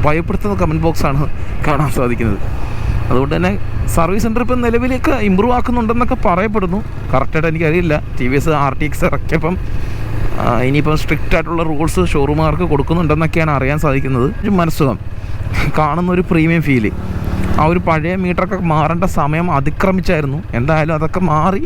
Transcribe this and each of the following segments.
ഭയപ്പെടുത്തുന്ന കമൻറ്റ് ബോക്സാണ് കാണാൻ സാധിക്കുന്നത്. അതുകൊണ്ട് തന്നെ സർവീസ് സെൻറ്റർ ഇപ്പം നിലവിലേക്ക് ഇമ്പ്രൂവ് ആക്കുന്നുണ്ടെന്നൊക്കെ പറയപ്പെടുന്നു. കറക്റ്റായിട്ട് എനിക്കറിയില്ല. TVS RTX ഇറക്കിയപ്പം ഇനിയിപ്പം സ്ട്രിക്റ്റ് ആയിട്ടുള്ള റൂൾസ് ഷോറൂമുകാർക്ക് കൊടുക്കുന്നുണ്ടെന്നൊക്കെയാണ് അറിയാൻ സാധിക്കുന്നത്. ഒരു മനസ്സുഖം, കാണുന്നൊരു പ്രീമിയം ഫീല്. ആ ഒരു പഴയ മീറ്ററൊക്കെ മാറേണ്ട സമയം അതിക്രമിച്ചായിരുന്നു. എന്തായാലും അതൊക്കെ മാറി.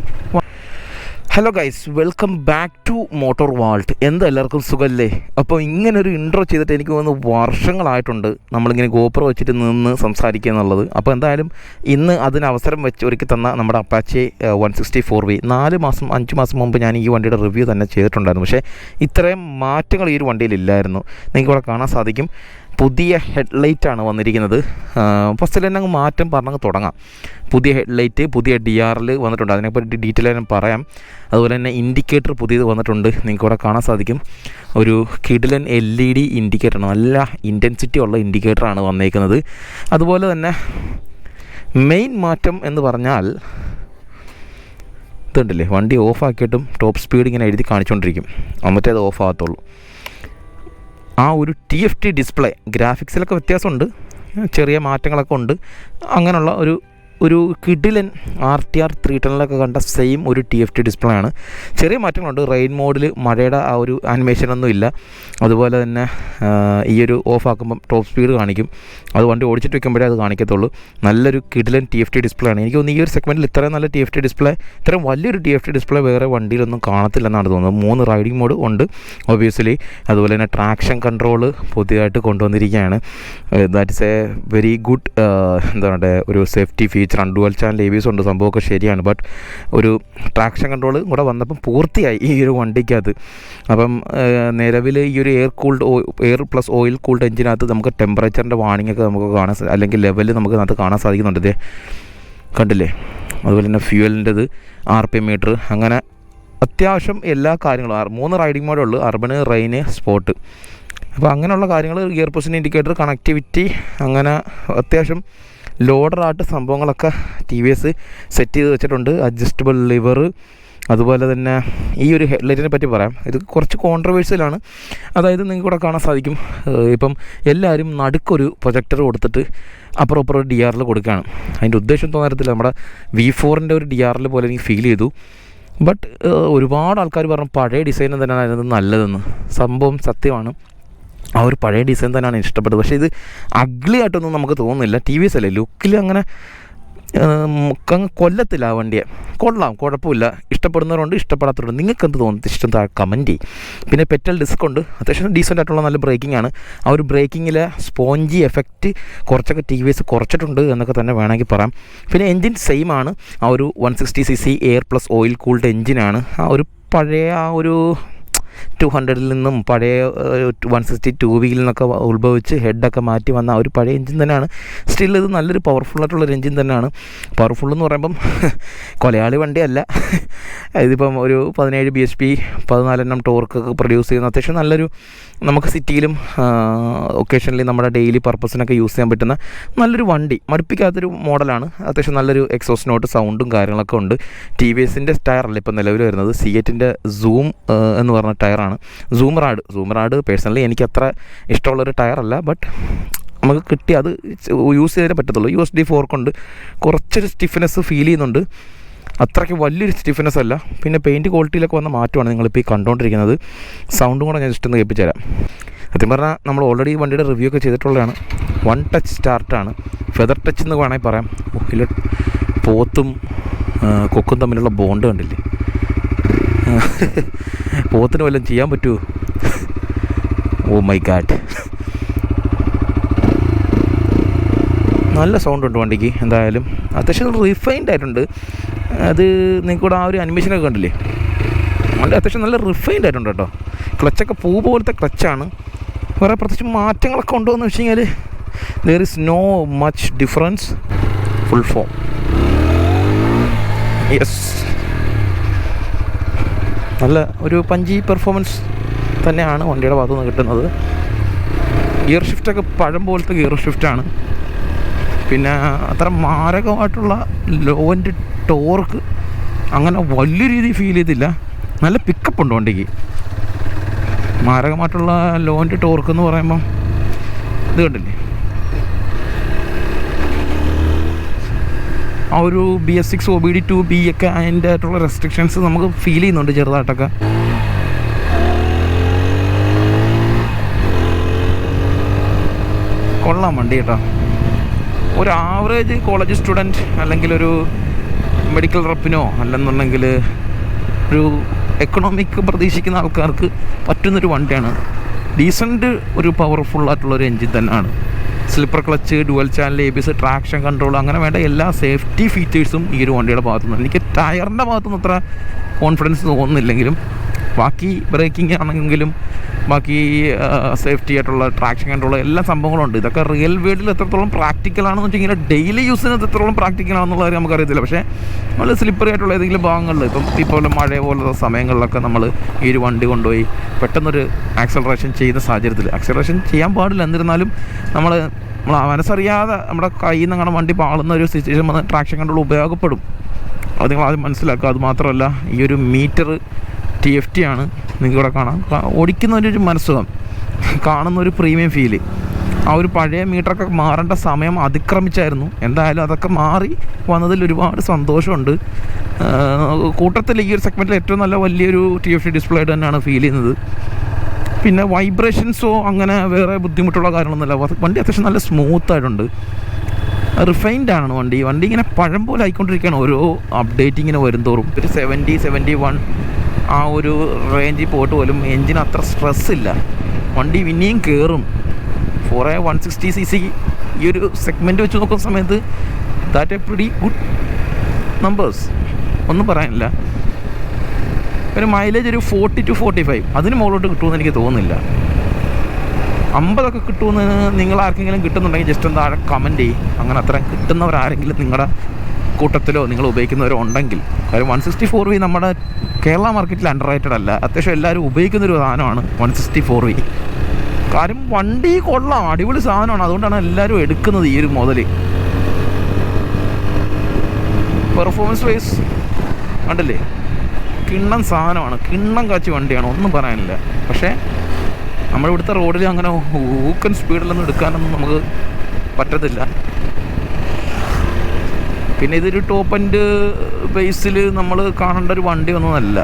Hello guys, welcome back to Motor Vault. എല്ലാവർക്കും സുഖമല്ലേ? അപ്പോൾ ഇങ്ങനൊരു ഇൻട്രോ ചെയ്തിട്ട് എനിക്ക് തോന്നുന്നു വർഷങ്ങളായിട്ടുണ്ട് നമ്മളിങ്ങനെ ഗോപ്രോ വെച്ചിട്ട് നിന്ന് സംസാരിക്കുക എന്നുള്ളത്. അപ്പോൾ എന്തായാലും ഇന്ന് അതിന് അവസരം വെച്ച് ഒരുക്കി തന്ന നമ്മുടെ അപ്പാച്ചെ 164V 5 മാസം മുമ്പ് ഞാൻ ഈ വണ്ടിയുടെ റിവ്യൂ തന്നെ ചെയ്തിട്ടുണ്ടായിരുന്നു. പക്ഷേ ഇത്രയും മാറ്റങ്ങൾ ഈ ഒരു വണ്ടിയിലില്ലായിരുന്നു. നിങ്ങൾക്ക് ഇവിടെ കാണാൻ സാധിക്കും. പുതിയ ഹെഡ്ലൈറ്റാണ് വന്നിരിക്കുന്നത്. ഫസ്റ്റിൽ തന്നെ അങ്ങ് മാറ്റം പറഞ്ഞങ്ങ് തുടങ്ങാം. പുതിയ ഹെഡ്ലൈറ്റ്, പുതിയ DRL വന്നിട്ടുണ്ട്. അതിനെപ്പറ്റി ഡീറ്റെയിൽ ആയിട്ട് പറയാം. അതുപോലെ തന്നെ ഇൻഡിക്കേറ്റർ പുതിയത് വന്നിട്ടുണ്ട്. നിങ്ങൾക്ക് ഇവിടെ കാണാൻ സാധിക്കും. ഒരു കിടിലൻ LED ഇൻഡിക്കേറ്ററാണ്. നല്ല ഇൻറ്റൻസിറ്റി ഉള്ള ഇൻഡിക്കേറ്ററാണ് വന്നേക്കുന്നത്. അതുപോലെ തന്നെ മെയിൻ മാറ്റം എന്ന് പറഞ്ഞാൽ ഇതുണ്ടല്ലേ, വണ്ടി ഓഫാക്കിയിട്ടും ടോപ്പ് സ്പീഡ് ഇങ്ങനെ എഴുതി കാണിച്ചുകൊണ്ടിരിക്കും. എന്നിട്ടേ അത് ഓഫ് ആകത്തുള്ളൂ. ആ ഒരു TFT ഡിസ്പ്ലേ, ഗ്രാഫിക്സിലൊക്കെ വ്യത്യാസമുണ്ട്, ചെറിയ മാറ്റങ്ങളൊക്കെ ഉണ്ട്. അങ്ങനെയുള്ള ഒരു കിഡിലൻ RTR 310 കണ്ട സെയിം ഒരു TFT ഡിസ്പ്ലേ ആണ്. ചെറിയ മാറ്റങ്ങളുണ്ട്. റെയിൻ മോഡിൽ മഴയുടെ ആ ഒരു ആനിമേഷനൊന്നും ഇല്ല. അതുപോലെ തന്നെ ഈ ഒരു ഓഫ് ആക്കുമ്പം ടോപ്പ് സ്പീഡ് കാണിക്കും. അത് വണ്ടി ഓടിച്ചിട്ട് വെക്കുമ്പോഴേ അത് കാണിക്കത്തുള്ളൂ. നല്ലൊരു കിഡിലൻ TFT ഡിസ്പ്ലേ ആണ്. എനിക്ക് തോന്നുന്നു ഈ ഒരു സെഗ്മെൻറ്റിൽ ഇത്രയും നല്ല TFT ഡിസ്പ്ലേ, ഇത്രയും വലിയൊരു TFT ഡിസ്പ്ലേ വേറെ വണ്ടിയിലൊന്നും കാണത്തില്ലെന്നാണ് തോന്നുന്നത്. 3 റൈഡിംഗ് മോഡ് ഉണ്ട് ഒബിയസ്ലി. അതുപോലെ തന്നെ ട്രാക്ഷൻ കൺട്രോൾ പുതിയതായിട്ട് കൊണ്ടുവന്നിരിക്കുകയാണ്. That is a very good എന്താ പറയുക, ഒരു safety feature. Dual channel ABS ഉണ്ട്. സംഭവമൊക്കെ ശരിയാണ്. ബട്ട് ഒരു ട്രാക്ഷൻ കൺട്രോൾ കൂടെ വന്നപ്പം പൂർത്തിയായി ഈ ഒരു വണ്ടിക്കകത്ത്. അപ്പം നിലവിൽ ഈ ഒരു എയർ പ്ലസ് ഓയിൽ കൂൾഡ് എഞ്ചിനകത്ത് നമുക്ക് ടെമ്പറേച്ചറിൻ്റെ വാണിംഗ് ഒക്കെ നമുക്ക് കാണാൻ, അല്ലെങ്കിൽ ലെവൽ നമുക്ക് അതിനകത്ത് കാണാൻ സാധിക്കുന്നുണ്ട്. ഇതേ കണ്ടില്ലേ? അതുപോലെ തന്നെ ഫ്യൂവലിൻ്റെത്, RPM മീറ്റർ, അങ്ങനെ അത്യാവശ്യം എല്ലാ കാര്യങ്ങളും. 3 റൈഡിംഗ് മോഡുള്ളൂ: അർബന്, റെയിന്, സ്പോർട്ട്. അപ്പോൾ അങ്ങനെയുള്ള കാര്യങ്ങൾ, ഗിയർ പൊസിഷൻ ഇൻഡിക്കേറ്റർ, കണക്ടിവിറ്റി, അങ്ങനെ അത്യാവശ്യം ലോഡറായിട്ട് സംഭവങ്ങളൊക്കെ TVS സെറ്റ് ചെയ്ത് വെച്ചിട്ടുണ്ട്. Adjustable liver. അതുപോലെ തന്നെ ഈ ഒരു ഹെഡ്ലൈറ്റിനെ പറ്റി പറയാം. ഇത് കുറച്ച് കോൺട്രവേഴ്സ്യലാണ്. അതായത് നിങ്ങൾക്ക് ഇവിടെ കാണാൻ സാധിക്കും, ഇപ്പം എല്ലാവരും നടുക്കൊരു പ്രൊജക്ടർ കൊടുത്തിട്ട് അപ്പുറം DRL കൊടുക്കുകയാണ്. അതിൻ്റെ ഉദ്ദേശം തോന്നത്തില്ല. നമ്മുടെ V4ൻ്റെ ഒരു DRL പോലെ എനിക്ക് ഫീൽ ചെയ്തു. ബട്ട് ഒരുപാട് ആൾക്കാർ പറഞ്ഞു പഴയ ഡിസൈൻ തന്നെയാണ് നല്ലതെന്ന്. സംഭവം സത്യമാണ്. ആ ഒരു പഴയ ഡിസൈൻ തന്നെയാണ് ഇഷ്ടപ്പെട്ടത്. പക്ഷേ ഇത് അഗ്ലി ആയിട്ടൊന്നും നമുക്ക് തോന്നുന്നില്ല. TVS അല്ലേ, ലുക്കിൽ അങ്ങനെ കൊല്ലത്തില്ല ആ വണ്ടിയെ. കൊള്ളാം, കുഴപ്പമില്ല. ഇഷ്ടപ്പെടുന്നവരുണ്ട്, ഇഷ്ടപ്പെടാത്തവരുണ്ട്. നിങ്ങൾക്ക് എന്ത് തോന്നുന്നത്? ഇഷ്ടം കമൻറ്റ് ചെയ്യും. പിന്നെ പെറ്റൽ ഡിസ്ക് ഉണ്ട്. അത്യാവശ്യം ഡീസൻ്റ് ആയിട്ടുള്ള നല്ല ബ്രേക്കിംഗ് ആണ്. ആ ഒരു ബ്രേക്കിങ്ങിലെ സ്പോഞ്ചി എഫക്റ്റ് കുറച്ചൊക്കെ TVS കുറച്ചിട്ടുണ്ട് എന്നൊക്കെ തന്നെ വേണമെങ്കിൽ പറയാം. പിന്നെ എൻജിൻ സെയിം ആണ്. ആ ഒരു 160cc air plus oil cooled എൻജിനാണ്. ആ ഒരു പഴയ ആ ഒരു 200 നിന്നും പഴയ 162V നിന്നൊക്കെ ഉത്ഭവിച്ച് ഹെഡൊക്കെ മാറ്റി വന്ന ആ ഒരു പഴയ എൻജിൻ തന്നെയാണ്. സ്റ്റിൽ ഇത് നല്ലൊരു പവർഫുള്ളായിട്ടുള്ളൊരു എൻജിൻ തന്നെയാണ്. പവർഫുൾ എന്ന് പറയുമ്പം കൊലയാളി വണ്ടിയല്ല. ഇതിപ്പം ഒരു 17 bhp 14 ടോർക്കൊക്കെ പ്രൊഡ്യൂസ് ചെയ്യുന്ന അത്യാവശ്യം നല്ലൊരു, നമുക്ക് സിറ്റിയിലും ഒക്കേഷനിൽ നമ്മുടെ ഡെയിലി പർപ്പസിനൊക്കെ യൂസ് ചെയ്യാൻ പറ്റുന്ന നല്ലൊരു വണ്ടി. മടുപ്പിക്കാത്തൊരു മോഡലാണ്. അത്യാവശ്യം നല്ലൊരു എക്സോസ്റ്റ് നോട്ട് സൗണ്ടും കാര്യങ്ങളൊക്കെ ഉണ്ട്. TVSൻ്റെ ടയറല്ല ഇപ്പം നിലവിൽ വരുന്നത്. സിയറ്റിൻ്റെ സൂം എന്ന് പറഞ്ഞ ടയറാണ്. സൂമറാഡ് പേഴ്സണലി എനിക്ക് അത്ര ഇഷ്ടമുള്ളൊരു ടയറല്ല. ബട്ട് നമുക്ക് കിട്ടി അത് യൂസ് ചെയ്തേ പറ്റത്തുള്ളൂ. USD ഫോർക്ക് കൊണ്ട് കുറച്ചൊരു സ്റ്റിഫ്നെസ് ഫീൽ ചെയ്യുന്നുണ്ട്. അത്രയ്ക്ക് വലിയൊരു സ്റ്റിഫ്നെസ് അല്ല. പിന്നെ പെയിൻറ്റ് ക്വാളിറ്റിയിലൊക്കെ വന്ന മാറ്റമാണ് നിങ്ങളിപ്പോൾ ഈ കണ്ടുകൊണ്ടിരിക്കുന്നത്. സൗണ്ടും കൂടെ ഞാൻ ജസ്റ്റ് ഒന്ന് കേൾപ്പിച്ചു തരാം. സത്യം പറഞ്ഞാൽ നമ്മൾ ഓൾറെഡി വണ്ടിയുടെ റിവ്യൂ ഒക്കെ ചെയ്തിട്ടുള്ളതാണ്. 1 ടച്ച് സ്റ്റാർട്ടാണ്. ഫെദർ ടച്ച് എന്ന് വേണമെങ്കിൽ പറയാം. ഇതിൽ പോത്തും കൊക്കും തമ്മിലുള്ള ബോണ്ട് കണ്ടില്ലേ? പോത്തിന് വല്ലതും ചെയ്യാൻ പറ്റുമോ? ഓ മൈ ഗാഡ്, നല്ല സൗണ്ട് ഉണ്ട് വണ്ടിക്ക്. എന്തായാലും അത്യാവശ്യം റിഫൈൻഡ് ആയിട്ടുണ്ട്. അത് നിങ്ങൾക്കൂടെ ആ ഒരു അനിമേഷനൊക്കെ കണ്ടില്ലേ? വണ്ടി അത്യാവശ്യം നല്ല റിഫൈൻഡ് ആയിട്ടുണ്ട് കേട്ടോ. ക്ലച്ചൊക്കെ പൂ പോലത്തെ ക്ലച്ചാണ്. വേറെ പ്രത്യേകിച്ച് മാറ്റങ്ങളൊക്കെ ഉണ്ടോ എന്ന് വെച്ച് കഴിഞ്ഞാൽ there is no much difference. Full form, yes, നല്ല ഒരു പഞ്ചി പെർഫോമൻസ് തന്നെയാണ് വണ്ടിയുടെ ഭാഗത്തു നിന്ന് കിട്ടുന്നത്. ഗിയർ ഷിഫ്റ്റൊക്കെ പഴം പോലത്തെ ഗിയർ ഷിഫ്റ്റാണ്. പിന്നെ അത്ര മാരകമായിട്ടുള്ള ലോ എൻഡ് ടോർക്ക് അങ്ങനെ വലിയ രീതിയിൽ ഫീൽ ചെയ്തില്ല. നല്ല പിക്കപ്പ് ഉണ്ട് വണ്ടിക്ക്. മാരകമായിട്ടുള്ള ലോ എൻഡ് ടോർക്ക് എന്ന് പറയുമ്പം ഇത് കണ്ടില്ലേ, ആ ഒരു BS6 OBD2B ഒക്കെ അതിൻ്റെ ആയിട്ടുള്ള റെസ്ട്രിക്ഷൻസ് നമുക്ക് ഫീൽ ചെയ്യുന്നുണ്ട് ചെറുതായിട്ടൊക്കെ. കൊള്ളാം വണ്ടി കേട്ടോ. ഒരു ആവറേജ് കോളേജ് സ്റ്റുഡൻറ്റ് അല്ലെങ്കിൽ ഒരു മെഡിക്കൽ റെപ്പിനോ അല്ലെന്നുണ്ടെങ്കിൽ ഒരു എക്കണോമിക് പ്രതീക്ഷിക്കുന്ന ആൾക്കാർക്ക് പറ്റുന്നൊരു വണ്ടിയാണ്. ഡീസൻറ്റ് ഒരു പവർഫുള്ളായിട്ടുള്ളൊരു എൻജിൻ തന്നെയാണ്. Slipper clutch, dual channel ABS, traction control, അങ്ങനെ വേണ്ട എല്ലാ സേഫ്റ്റി ഫീച്ചേഴ്സും ഈ ഒരു വണ്ടിയുടെ ഭാഗത്തുനിന്ന്. എനിക്ക് ടയറിൻ്റെ ഭാഗത്തുനിന്ന് അത്ര കോൺഫിഡൻസ് തോന്നുന്നില്ലെങ്കിലും ബാക്കി ബ്രേക്കിംഗ് ആണെങ്കിലും ബാക്കി സേഫ്റ്റി ആയിട്ടുള്ള ട്രാക്ഷൻ കൺട്രോൾ എല്ലാ സംഭവങ്ങളുണ്ട്. ഇതൊക്കെ റിയൽ വേൾഡിൽ എത്രത്തോളം പ്രാക്ടിക്കലാണെന്ന് വെച്ചിങ്ങനെ ഡെയിലി യൂസിന് എത്രത്തോളം പ്രാക്ടിക്കലാണെന്നുള്ള കാര്യം നമുക്കറിയത്തില്ല. പക്ഷേ നമ്മൾ സ്ലിപ്പറി ആയിട്ടുള്ള ഏതെങ്കിലും ഭാഗങ്ങളിൽ ഇപ്പോൾ മഴ പോലുള്ള സമയങ്ങളിലൊക്കെ നമ്മൾ ഈ ഒരു വണ്ടി കൊണ്ടുപോയി പെട്ടെന്നൊരു ആക്സലറേഷൻ ചെയ്യുന്ന സാഹചര്യത്തിൽ, ആക്സലറേഷൻ ചെയ്യാൻ പാടില്ല, എന്നിരുന്നാലും നമ്മൾ മനസ്സറിയാതെ നമ്മുടെ കയ്യിൽ നിന്ന് അങ്ങനെ വണ്ടി പാളുന്ന ഒരു സിറ്റുവേഷൻ വന്ന് ട്രാക്ഷൻ കൺട്രോൾ ഉപയോഗപ്പെടും. അത് നിങ്ങൾ ആദ്യം മനസ്സിലാക്കുക. അതുമാത്രമല്ല, ഈ ഒരു മീറ്റർ TFT ആണ്. നിങ്ങൾക്കിവിടെ കാണാം. ഓടിക്കുന്നൊരു മനസ്സുഖം, കാണുന്നൊരു പ്രീമിയം ഫീല്. ആ ഒരു പഴയ മീറ്ററൊക്കെ മാറേണ്ട സമയം അതിക്രമിച്ചായിരുന്നു. എന്തായാലും അതൊക്കെ മാറി വന്നതിൽ ഒരുപാട് സന്തോഷമുണ്ട്. കൂട്ടത്തിൽ ഈ ഒരു സെഗ്മെൻറ്റിൽ ഏറ്റവും നല്ല വലിയൊരു TFT ഡിസ്പ്ലേ തന്നെയാണ് ഫീൽ ചെയ്യുന്നത്. പിന്നെ വൈബ്രേഷൻസോ അങ്ങനെ വേറെ ബുദ്ധിമുട്ടുള്ള കാര്യങ്ങളൊന്നുമില്ല. വണ്ടി അത്യാവശ്യം നല്ല സ്മൂത്തായിട്ടുണ്ട്. റിഫൈൻഡ് ആണ് വണ്ടി. ഇങ്ങനെ പഴം പോലെ ആയിക്കൊണ്ടിരിക്കുകയാണ് ഓരോ അപ്ഡേറ്റ് ഇങ്ങനെ വരുംതോറും. ഒരു 70-71 ആ ഒരു റേഞ്ചിൽ പോയിട്ട് പോലും എൻജിന് അത്ര സ്ട്രെസ്സില്ല. വണ്ടി പിന്നെയും കയറും. 160cc ഈ ഒരു സെഗ്മെൻറ്റ് വെച്ച് നോക്കുന്ന സമയത്ത് that A pretty good numbers, ഒന്നും പറയാനില്ല. പിന്നെ മൈലേജ് ഒരു 40-45 അതിന് മുകളിലോട്ട് കിട്ടുമെന്ന് എനിക്ക് തോന്നുന്നില്ല. 50 കിട്ടുമെന്ന് നിങ്ങൾ ആർക്കെങ്കിലും കിട്ടുന്നുണ്ടെങ്കിൽ ജസ്റ്റ് ഒന്ന് താഴെ കമൻറ്റ് ചെയ്യും. അങ്ങനെ അത്രയും കിട്ടുന്നവരാരെങ്കിലും നിങ്ങളുടെ കൂട്ടത്തിലോ നിങ്ങൾ ഉപയോഗിക്കുന്നവരോ ഉണ്ടെങ്കിൽ. കാര്യം 164V നമ്മുടെ കേരള മാർക്കറ്റിൽ അണ്ടർ റേറ്റഡ് അല്ല. അത്യാവശ്യം എല്ലാവരും ഉപയോഗിക്കുന്നൊരു സാധനമാണ് 164V. കാര്യം വണ്ടി കൊള്ളാം, അടിപൊളി സാധനമാണ്. അതുകൊണ്ടാണ് എല്ലാവരും എടുക്കുന്നത് ഈ ഒരു മുതൽ. പെർഫോമൻസ് വൈസ് കണ്ടില്ലേ, കിണ്ണം സാധനമാണ്, കിണ്ണം കാച്ചി വണ്ടിയാണ്, ഒന്നും പറയാനില്ല. പക്ഷേ നമ്മളിവിടുത്തെ റോഡിൽ അങ്ങനെ ഊക്കൻ സ്പീഡിലൊന്നും എടുക്കാനൊന്നും നമുക്ക് പറ്റത്തില്ല. പിന്നെ ഇതൊരു ടോപ്പ് എൻഡ് ബേസിൽ നമ്മൾ കാണേണ്ട ഒരു വണ്ടി ഒന്നുമല്ല,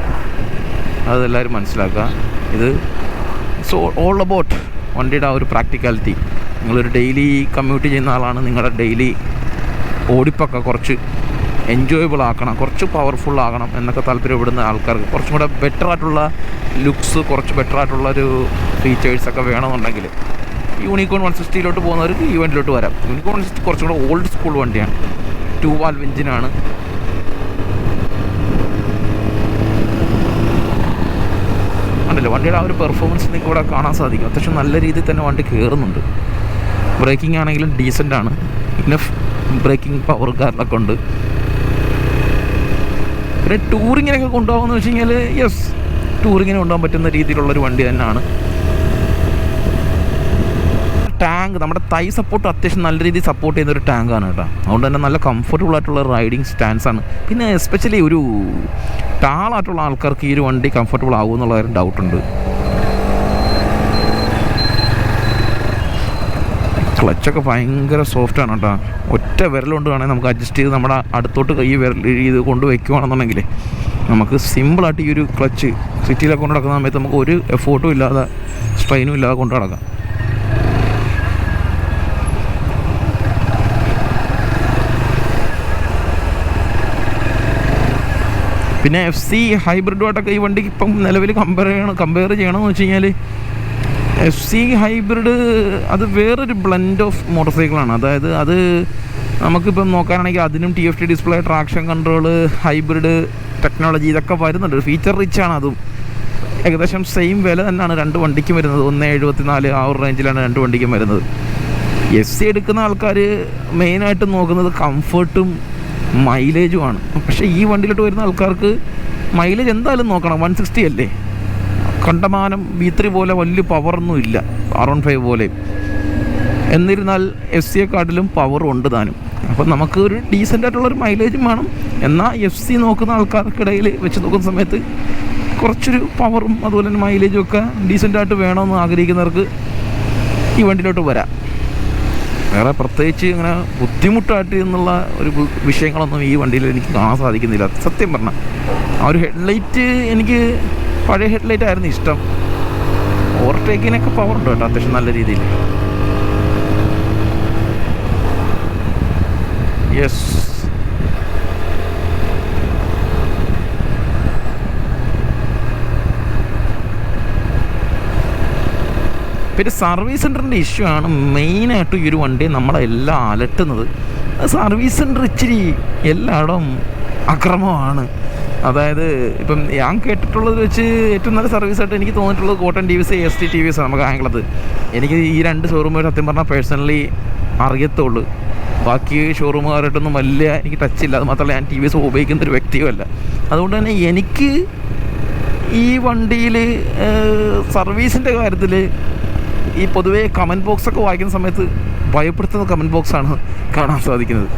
അതെല്ലാവരും മനസ്സിലാക്കുക. ഇത് ഇറ്റ്സ് ഓൾ അബൌട്ട് വണ്ടിയുടെ ആ ഒരു പ്രാക്ടിക്കാലിറ്റി. നിങ്ങളൊരു ഡെയിലി കമ്മ്യൂട്ട് ചെയ്യുന്ന ആളാണ്, നിങ്ങളുടെ ഡെയിലി ഓടിപ്പൊക്കെ കുറച്ച് എൻജോയബിൾ ആക്കണം, കുറച്ച് പവർഫുൾ ആകണം എന്നൊക്കെ താല്പര്യപ്പെടുന്ന ആൾക്കാർക്ക് കുറച്ചും കൂടെ ബെറ്റർ ആയിട്ടുള്ള ലുക്സ്, കുറച്ച് ബെറ്റർ ആയിട്ടുള്ളൊരു ഫീച്ചേഴ്സൊക്കെ വേണമെന്നുണ്ടെങ്കിൽ യൂണിക്കോൺ 160 പോകുന്നവർക്ക് ഈ വണ്ടിയിലോട്ട് വരാം. യൂണിക്കോൺ 160 കുറച്ചും കൂടെ ഓൾഡ് സ്കൂൾ വണ്ടിയാണ്. 2 വാൽവ് എഞ്ചിനാണ്. ഉണ്ടല്ലോ വണ്ടിയുടെ ആ ഒരു പെർഫോമൻസ് നിങ്ങൾക്ക് ഇവിടെ കാണാൻ സാധിക്കും. അത്യാവശ്യം നല്ല രീതിയിൽ തന്നെ വണ്ടി കയറുന്നുണ്ട്. ബ്രേക്കിംഗ് ആണെങ്കിലും ഡീസൻ്റ് ആണ്. ഇനഫ് ബ്രേക്കിംഗ് പവർ കാറിലൊക്കെ ഉണ്ട്. പിന്നെ ടൂറിങ്ങിനൊക്കെ കൊണ്ടുപോകാമെന്ന് വെച്ച് കഴിഞ്ഞാൽ യെസ്, ടൂറിങ്ങിന് കൊണ്ടുപോകാൻ പറ്റുന്ന രീതിയിലുള്ളൊരു വണ്ടി തന്നെയാണ്. ടാങ്ക് നമ്മുടെ തൈ സപ്പോർട്ട് അത്യാവശ്യം നല്ല രീതിയിൽ സപ്പോർട്ട് ചെയ്യുന്ന ഒരു ടാങ്കാണ് കേട്ടോ. അതുകൊണ്ട് തന്നെ നല്ല കംഫർട്ടബിൾ ആയിട്ടുള്ള റൈഡിങ് സ്റ്റാൻസാണ്. പിന്നെ എസ്പെഷ്യലി ഒരു ടാളായിട്ടുള്ള ആൾക്കാർക്ക് ഈ ഒരു വണ്ടി കംഫർട്ടബിൾ ആകുമെന്നുള്ള ഒരു ഡൗട്ടുണ്ട്. ക്ലച്ചൊക്കെ ഭയങ്കര സോഫ്റ്റാണ് കേട്ടോ. ഒറ്റ വിരലുകൊണ്ട് വേണമെങ്കിൽ നമുക്ക് അഡ്ജസ്റ്റ് ചെയ്ത് നമ്മുടെ അടുത്തോട്ട് കൈ വിരൽ ഇത് കൊണ്ട് വയ്ക്കുകയാണെന്നുണ്ടെങ്കിൽ നമുക്ക് സിമ്പിളായിട്ട് ഈ ഒരു ക്ലച്ച് സിറ്റിയിലൊക്കെ കൊണ്ട് നടക്കുന്ന സമയത്ത് നമുക്ക് ഒരു എഫോർട്ടും ഇല്ലാതെ സ്ട്രെയിനും ഇല്ലാതെ കൊണ്ട് നടക്കാം. പിന്നെ FC ഹൈബ്രിഡുമായിട്ടൊക്കെ ഈ വണ്ടിക്ക് ഇപ്പം നിലവിൽ കമ്പയർ ചെയ്യണമെന്ന് വെച്ച് കഴിഞ്ഞാൽ FC ഹൈബ്രിഡ് അത് വേറൊരു ബ്ലെൻഡ് ഓഫ് മോട്ടോർ സൈക്കിളാണ്. അതായത് അത് നമുക്കിപ്പം നോക്കാനാണെങ്കിൽ അതിനും TFT display, traction control, hybrid technology ഇതൊക്കെ വരുന്നുണ്ട്. ഫീച്ചർ റിച്ച് ആണ്. അതും ഏകദേശം സെയിം വില തന്നെയാണ് രണ്ട് വണ്ടിക്കും വരുന്നത്. 174 ആ ഒരു റേഞ്ചിലാണ് രണ്ട് വണ്ടിക്കും വരുന്നത്. FC എടുക്കുന്ന ആൾക്കാർ മെയിനായിട്ട് നോക്കുന്നത് കംഫർട്ടും മൈലേജുമാണ്. പക്ഷേ ഈ വണ്ടിയിലോട്ട് വരുന്ന ആൾക്കാർക്ക് മൈലേജ് എന്തായാലും നോക്കണം. 160 അല്ലേ, കണ്ടമാനം V3 പോലെ വലിയ പവറൊന്നും ഇല്ല, R15 പോലെ. എന്നിരുന്നാൽ FC-യെക്കാട്ടിലും പവറും ഉണ്ട് താനും. അപ്പം നമുക്ക് ഒരു ഡീസൻ്റ് ആയിട്ടുള്ളൊരു മൈലേജും വേണം. എന്നാൽ FC നോക്കുന്ന ആൾക്കാർക്കിടയിൽ വെച്ച് നോക്കുന്ന സമയത്ത് കുറച്ചൊരു പവറും അതുപോലെ തന്നെ മൈലേജും ഒക്കെ ഡീസൻ്റായിട്ട് വേണമെന്ന് ആഗ്രഹിക്കുന്നവർക്ക് ഈ വണ്ടിയിലോട്ട് വരാം. വേറെ പ്രത്യേകിച്ച് ഇങ്ങനെ ബുദ്ധിമുട്ടായിട്ട് എന്നുള്ള ഒരു വിഷയങ്ങളൊന്നും ഈ വണ്ടിയിൽ എനിക്ക് കാണാൻ സാധിക്കുന്നില്ല സത്യം പറഞ്ഞാൽ. ആ ഒരു ഹെഡ്ലൈറ്റ് എനിക്ക് പഴയ ഹെഡ്ലൈറ്റ് ആയിരുന്നു ഇഷ്ടം. ഓവർടേക്കിനൊക്കെ പവർ ഉണ്ട് കേട്ടോ അത്യാവശ്യം നല്ല രീതിയിൽ. യെസ്, പിന്നെ സർവീസ് സെൻറ്ററിൻ്റെ ഇഷ്യൂ ആണ് മെയിനായിട്ട് ഈ ഒരു വണ്ടി നമ്മളെല്ലാം അലട്ടുന്നത്. സർവീസ് സെൻറ്റർ ഇച്ചിരി എല്ലായിടവും അക്രമമാണ്. അതായത് ഇപ്പം ഞാൻ കേട്ടിട്ടുള്ളത് വെച്ച് ഏറ്റവും നല്ല സർവീസായിട്ട് എനിക്ക് തോന്നിയിട്ടുള്ളത് കോട്ടൺ T V S, S T T V S നമുക്ക് ആംഗ്ലത്ത്. എനിക്ക് ഈ 2 ഷോറൂമുകൾ സത്യം പറഞ്ഞാൽ പേഴ്സണലി അറിയത്തുള്ളൂ. ബാക്കി ഷോറൂമുകാരായിട്ടൊന്നും വലിയ എനിക്ക് ടച്ചില്ല. അത് മാത്രമല്ല ഞാൻ ടി വി എസ് ഉപയോഗിക്കുന്നൊരു വ്യക്തിയുമല്ല. അതുകൊണ്ട് തന്നെ എനിക്ക് ഈ വണ്ടിയിൽ സർവീസിൻ്റെ കാര്യത്തിൽ ഈ പൊതുവേ കമൻറ്റ് ബോക്സൊക്കെ വായിക്കുന്ന സമയത്ത് ഭയപ്പെടുത്തുന്ന കമൻറ്റ് ബോക്സാണ് കാണാൻ സാധിക്കുന്നത്.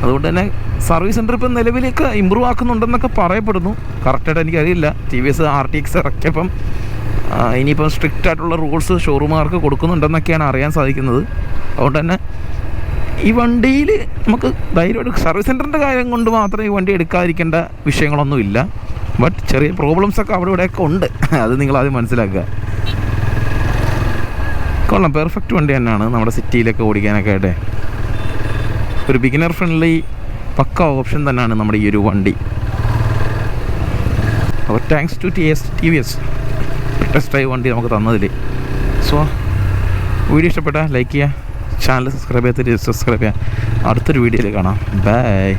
അതുകൊണ്ട് തന്നെ സർവീസ് സെൻറ്റർ ഇപ്പം നിലവിലേക്ക് ഇമ്പ്രൂവ് ആക്കുന്നുണ്ടെന്നൊക്കെ പറയപ്പെടുന്നു. കറക്റ്റായിട്ട് എനിക്കറിയില്ല. ടി വി എസ് RTX ഇറക്കിയപ്പം ഇനിയിപ്പം സ്ട്രിക്റ്റ് ആയിട്ടുള്ള റൂൾസ് ഷോറൂമുകാർക്ക് കൊടുക്കുന്നുണ്ടെന്നൊക്കെയാണ് അറിയാൻ സാധിക്കുന്നത്. അതുകൊണ്ട് തന്നെ ഈ വണ്ടിയിൽ നമുക്ക് ധൈര്യമായിട്ട് സർവീസ് സെൻറ്ററിൻ്റെ കാര്യം കൊണ്ട് മാത്രം ഈ വണ്ടി എടുക്കാതിരിക്കേണ്ട വിഷയങ്ങളൊന്നുമില്ല. ബട്ട് ചെറിയ പ്രോബ്ലംസൊക്കെ അവിടെ ഇവിടെയൊക്കെ ഉണ്ട്. അത് നിങ്ങളാദ്യം മനസ്സിലാക്കുക. കൊള്ളാം, പെർഫെക്റ്റ് വണ്ടി തന്നെയാണ് നമ്മുടെ സിറ്റിയിലൊക്കെ ഓടിക്കാനൊക്കെ ആയിട്ട്. ഒരു ബിഗിനർ ഫ്രണ്ട്ലി പക്ക ഓപ്ഷൻ തന്നെയാണ് നമ്മുടെ ഈ ഒരു വണ്ടി. അപ്പോൾ thanks to TVS test drive വണ്ടി നമുക്ക് തന്നതിൽ. സോ വീഡിയോ ഇഷ്ടപ്പെട്ടാൽ ലൈക്ക് ചെയ്യുക, ചാനൽ സബ്സ്ക്രൈബ് ചെയ്യാത്ത സബ്സ്ക്രൈബ് ചെയ്യുക. അടുത്തൊരു വീഡിയോയിൽ കാണാം. ബൈ.